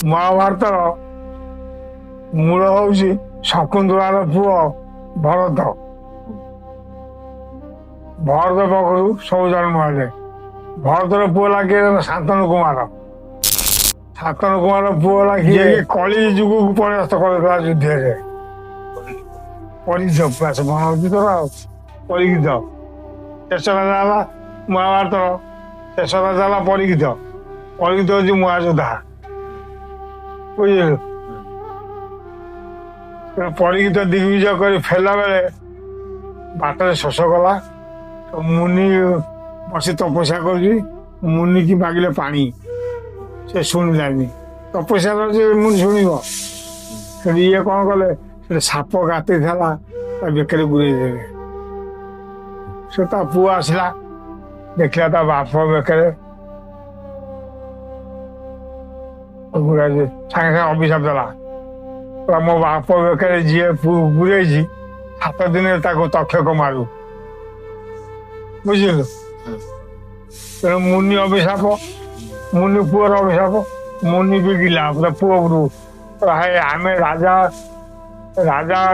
ମହାଭାରତର ମୂଳ ହଉଛି ଶକୁନ୍ତଳାର ପୁଅ ଭରତ। ଭରତ ପାଖରୁ ସବୁ ଜନ୍ମ ହେଲେ। ଭରତର ପୁଅ ଲାଗି ଶାନ୍ତନୁ କୁମାର। ଶାନ୍ତନୁ କୁମାର ପୁଅ ଲାଗି କଳି ଯୁଗକୁ ପରାସ୍ତ କରିଥିଲା ଯୁଦ୍ଧରେ। ପରିଗୀତ ମନେ ହଉଛି ତୋର ଆଉ ପରିଗୀତ। ଶେଷ ରାଜା ହେଲା ମହାଭାରତର ଶେଷ ରାଜା ହେଲା ପରିଗୀତ। ପରିଗୀତ ହଉଛି ମହାଯୋଦ୍ଧା, ବୁଝିଲୁ। ପରିଗୀତ ଦିଗ୍ବିଜୟ କରି ଫେରିଲା ବେଳେ ବାଟରେ ଶୋଷ କଲା। ମୁନି ବସି ତପସ୍ୟା କରୁଛି। ମୁନି କି ମାଗିଲେ ପାଣି, ସେ ଶୁଣିଲାନି। ତପସ୍ୟା କରୁଛି, ମୁନି ଶୁଣିବ? ସେଠି ଇଏ କଣ କଲେ, ସେଠି ସାପ ଗାତି ଥିଲା, ତା ବେକରେ ଗୁରେଇ ଦେଲେ। ସେ ତା ପୁଅ ଆସିଲା, ଦେଖିଲା ତା ବାପ ବେକରେ ସାଙ୍ଗେ ସାଙ୍ଗେ ଅଭିଶାପ ଦେଲା। ମୋ ବାପ ବେକରେ ଯିଏ ଗୁରେଇଛି 7 ଦିନରେ ତାକୁ ତକ୍ଷକ ମାରୁ, ବୁଝିଲୁ। ତେଣୁ ମୁନି ଅଭିଶାପ, ମୁନି ପୁଅର ଅଭିଶାପ। ମୁନି ବି ଗିଲା ପୁଅ ଉପରୁ, ଆମେ ରାଜା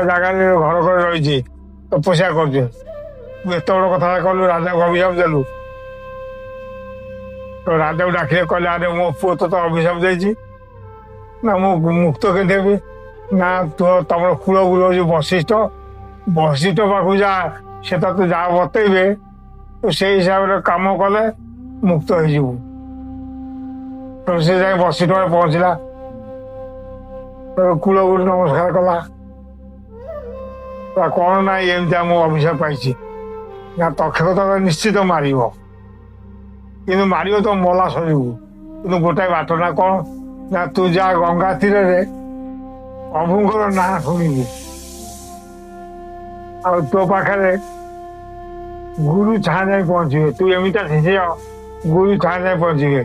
ଜାଗାରେ ଘର କରି ରହିଛି, ତପସ୍ୟା କରୁଛୁ, ତୁ ଏତେ ବଡ଼ କଥା କଲୁ, ରାଜାକୁ ଅଭିଶାପ ଦେଲୁ। ତ ରାଜାକୁ ଡାକିଲେ, କହିଲେ ଆରେ ମୋ ପୁଅ ତ ଅଭିଶାପ ଦେଇଛି, ନା ମୁଁ ମୁକ୍ତ କେମିତି ହେବି? ନା ତମର କୂଳ ଗୁରୁ ହଉଛି ବଶିଷ୍ଠ। ବଶିଷ୍ଠ ପାଖକୁ ଯା, ସେ ତତେ ଯାହା ବତେଇବେ ତୁ ସେଇ ହିସାବରେ କାମ କଲେ ମୁକ୍ତ ହେଇଯିବୁ। ସେ ଯାଇ ବଶିଷ୍ଠରେ ପହଞ୍ଚିଲା। କୂଳଗୁରୁ ନମସ୍କାର କଲା। କଣ ନା ଏମିତିଆ ମୁଁ ଅଭିଶାପ ପାଇଛି, ନା ତକ୍ଷକ ତତେ ନିଶ୍ଚିତ ମାରିବ, କିନ୍ତୁ ମାରିବ ତ ମଲା ସରିବୁ। କିନ୍ତୁ ଗୋଟାଏ ବାଟ, ନା କଣ? ନା ତୁ ଯା ଗଙ୍ଗା ତୀରରେ ପ୍ରଭୁଙ୍କର ନାଁ ଶୁଣିବୁ, ଆଉ ତୋ ପାଖରେ ଗୁରୁ ଛାଁ ଯାଇ ପହଞ୍ଚିବେ। ତୁ ଏମିତିଆ ଶିଷ୍ୟ, ଗୁରୁ ଛାଁ ଯାଇ ପହଞ୍ଚିବେ।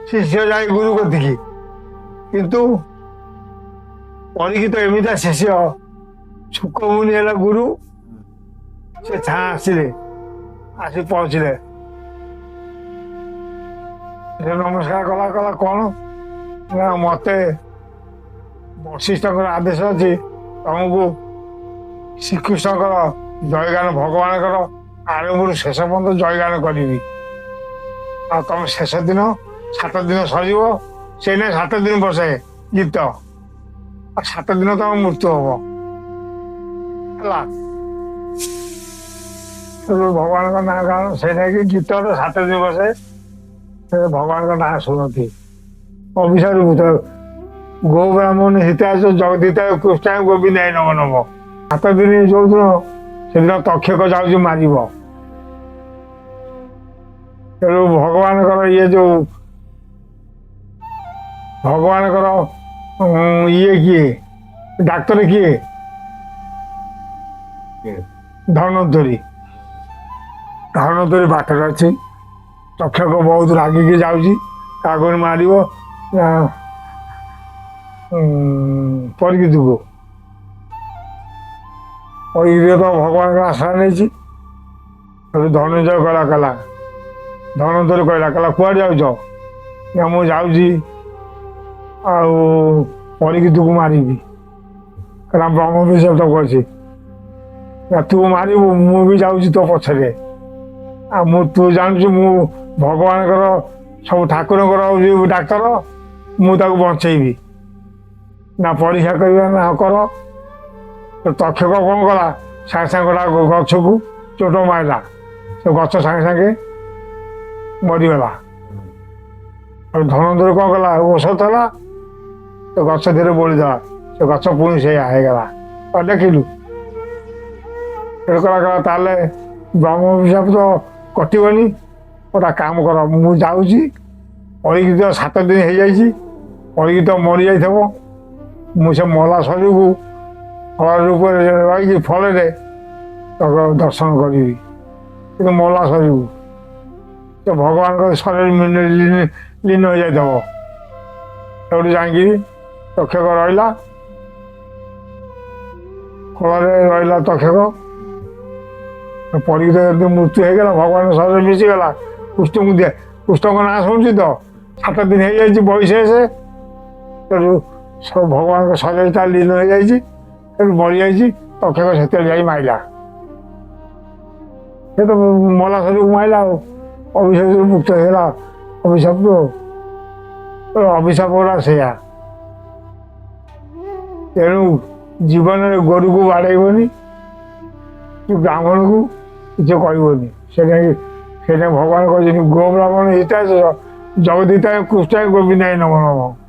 ଶିଷ୍ୟ ଯାଇ ଗୁରୁ କତିକି, କିନ୍ତୁ ପରିଗୀତ ଏମିତିଆ ଶିଷ୍ୟ, ଶୁକମୁନି ହେଲା ଗୁରୁ। ସେ ଛାଁ ଆସିଲେ, ଆସି ପହଞ୍ଚିଲେ। ସେ ନମସ୍କାର କଲା, କଲା କଣ ନା ମତେ ବଶିଷ୍ଠଙ୍କର ଆଦେଶ ଅଛି, ତମକୁ ଶ୍ରୀକୃଷ୍ଣଙ୍କର ଜୟଗାନ, ଭଗବାନଙ୍କର ଆରମ୍ଭରୁ ଶେଷ ପର୍ଯ୍ୟନ୍ତ ଜୟଗାନ କରିବି। ଆଉ ତମ ଶେଷ ଦିନ 7 ଦିନ ସରିବ, ସେଇ ନାଇଁ 7 ଦିନ ବସେ ଗୀତ, ଆଉ 7 ଦିନ ତମ ମୃତ୍ୟୁ ହବ, ହେଲା। ଭଗବାନଙ୍କ ନାଁ ଗାନ, ସେଇ ନାଇକି ଗୀତରେ 7 ଦିନ ବସେ, ସେ ଭଗବାନଙ୍କ ନାଁ ଶୁଣନ୍ତି। ଅଭିଶାପ ଗୋ ବ୍ରାହ୍ମଣ ହିତାୟ ଜଗଦିତାୟ କୃଷ୍ଣାୟ ଗୋବିନ୍ଦାୟ ନମଃ ନମଃ। 7 ଦିନ ଯୋଉଦିନ, ସେଦିନ ତକ୍ଷକ ଯାଉଛି ମାରିବ। ତେଣୁ ଭଗବାନଙ୍କର ଇଏ ଯୋଉ ଭଗବାନଙ୍କର ଇଏ କିଏ, ଡାକ୍ତର କିଏ? ଧନୁର୍ଦ୍ଧରି। ଧନୁର୍ଦ୍ଧରି ବାଟରେ ଅଛି। ତକ୍ଷକ ବହୁତ ରାଗିକି ଯାଉଛି, କାହାକୁ ମାରିବ ନା ପରିଗୀତକୁ। ପରିଗୀତ ତ ଭଗବାନଙ୍କର ଆଶ୍ରୟ ନେଇଛି। ଧନୁଞ୍ଜୟ କଲା ଧନୁର୍ଦ୍ଧରି କହିଲା କୁଆଡେ ଯାଉଛ? ନା ମୁଁ ଯାଉଛି ଆଉ ପରିଗୀତକୁ ମାରିବି, କହିଲା ବ୍ରହ୍ମ ବିଷୟ ତ କରିଛି। ନା ତୁ ମାରିବୁ, ମୁଁ ବି ଯାଉଛି ତୋ ପଛରେ। ଆଉ ତୁ ଜାଣୁଛୁ ମୁଁ ଭଗବାନଙ୍କର, ସବୁ ଠାକୁରଙ୍କର ହଉଛି ଡାକ୍ତର, ମୁଁ ତାକୁ ବଞ୍ଚେଇବି। ନା ପରୀକ୍ଷା କରିବା, ନା କର। ତକ୍ଷକ କଣ କଲା, ସାଙ୍ଗେ ସାଙ୍ଗେ ଗଛକୁ ଚୋଟ ମାରିଲା, ସେ ଗଛ ସାଙ୍ଗେ ସାଙ୍ଗେ ମରିଗଲା। ଧନୁର୍ଦ୍ଧରି କଣ କଲା, ଔଷଧ ହେଲା, ସେ ଗଛ ଧୀରେ ବୋଳିଦେଲା, ସେ ଗଛ ପୁଣି ସେଇଆ ହେଇଗଲା। ଦେଖିଲୁ, ତାହେଲେ ବ୍ରହ୍ମ ଅଭିଶାପ ତ କଟିବନି। ଗୋଟା କାମ କର, ମୁଁ ଯାଉଛି, ପରିଗୀତ 7 ଦିନ ହେଇଯାଇଛି, ପରିଗୀତ ମରିଯାଇଥିବ, ମୁଁ ସେ ମଲା ଶରୀରକୁ ଫଳ ରୂପରେ ରହିକି ଫଳରେ ଦର୍ଶନ କରିବି। କିନ୍ତୁ ମଲା ଶରୀରକୁ, ସେ ଭଗବାନଙ୍କ ଶରୀର ଲୀନ ହେଇଯାଇଥିବ। ସେଠୁ ଯାଇକି ତକ୍ଷକ ରହିଲା, ଫଳରେ ରହିଲା ତକ୍ଷକ। ପରିଗୀତ ଯଦି ମୃତ୍ୟୁ ହେଇଗଲା, ଭଗବାନଙ୍କ ଶରୀର ମିଶିଗଲା। କୃଷ୍ଣଙ୍କ ନାଁ ଶୁଣୁଛି ତ, 7 ଦିନ ହେଇଯାଇଛି ବୈଶେଷ, ତେଣୁ ସବୁ ଭଗବାନଙ୍କ ଶରୀରରେ ତାର ଲୀନ ହେଇଯାଇଛି, ତେଣୁ ମରିଯାଇଛି। ତକ୍ଷକ ସେତେବେଳେ ଯାଇ ମାଇଲା, ସେ ତ ମଲା ଶରୀରକୁ ମାଇଲା ଆଉ ଅଭିଶାପରୁ ମୁକ୍ତ ହେଇଗଲା। ଅଭିଶାପରୁ ଅଭିଶାପ ଗୁଡ଼ା ସେଇଆ। ତେଣୁ ଜୀବନରେ ଗୋରୁକୁ ବାଡ଼େଇବନି କି ବ୍ରାହ୍ମଣକୁ କିଛି କହିବନି। ସେଟା ଭଗବାନ କହିଛନ୍ତି ଗୋ ବ୍ରାହ୍ମଣ ହିତାୟ ଜଗଦିତାୟ କୃଷ୍ଣାୟ ଗୋବିନ୍ଦାୟ ନମଃ।